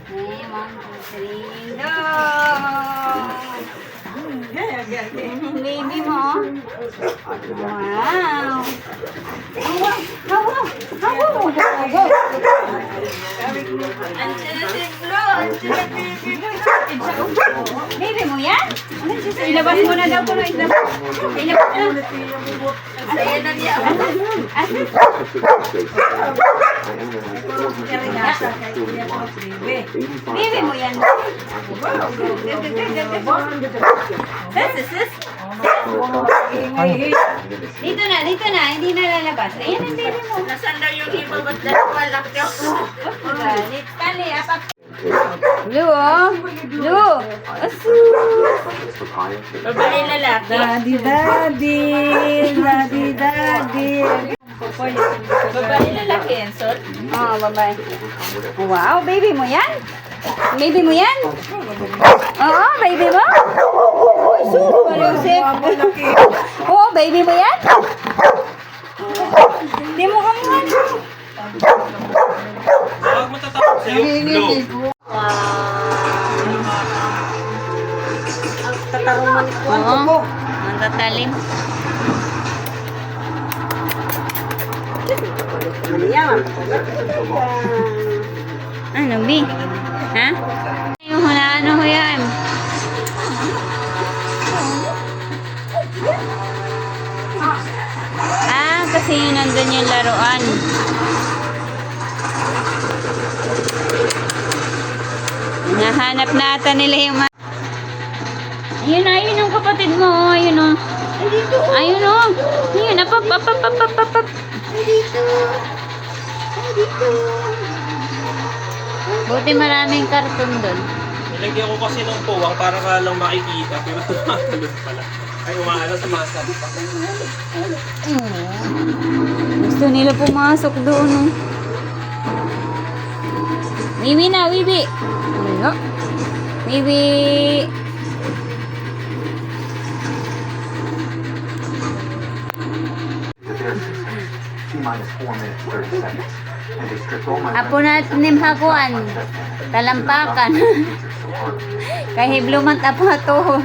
Okay, 1, 2, 3, go! Baby mo. Wow! Hawa! Hawa! Hawa! Go! Andiyan na si Flo! Andiyan na baby mo! Baby mo yan? Ilabas mo na daw ko. Ilabas mo na. Ayan na niya. Baby mo yan. Sis. Dito na. Hindi na lalabas. Ayan ang baby mo. Nasaan daw yung iba? Ba't dahil malaki ako? Galit. Kali, apak. Blue, oh. Blue. Asus. Babae lalaki. Daddy. Babae lalaki yan, Sol. Oh, bye-bye. Wow, baby mo yan? Baby mo yan? Oo, baby mo? Sus, malusik. Oo, baby mo yan? Hindi mo kamuhan. Huwag matatapos sa'yo. Blue. Tataruman ito. Oo, ang tatalim. Ano, B? Ha? Yung hulaan ho yan. Kasi yun nandun yung laruan. Nahanap nata nila yung ayun yung kapatid mo. Ayun o. Ayun o. Ayun, apap. Buti maraming karton doon. Nilagyan ko kasi ng puwang para ka lang makikita. Pero tumatalon pala. Ay, umaala sa masa. Gusto nila pumasok doon. Oh. Wiwi na, Wiwi. Ano? Wiwi. Apo natin hakuan. Talampakan. Kahibluman apo ato.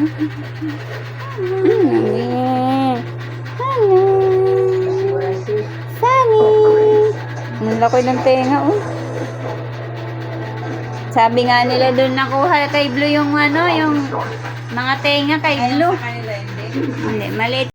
Sunny. Ang laki ng tenga, oh. Sabi nga nila doon nakuha kay Blue yung yung mga tenga kay Blue. Hindi, maliit.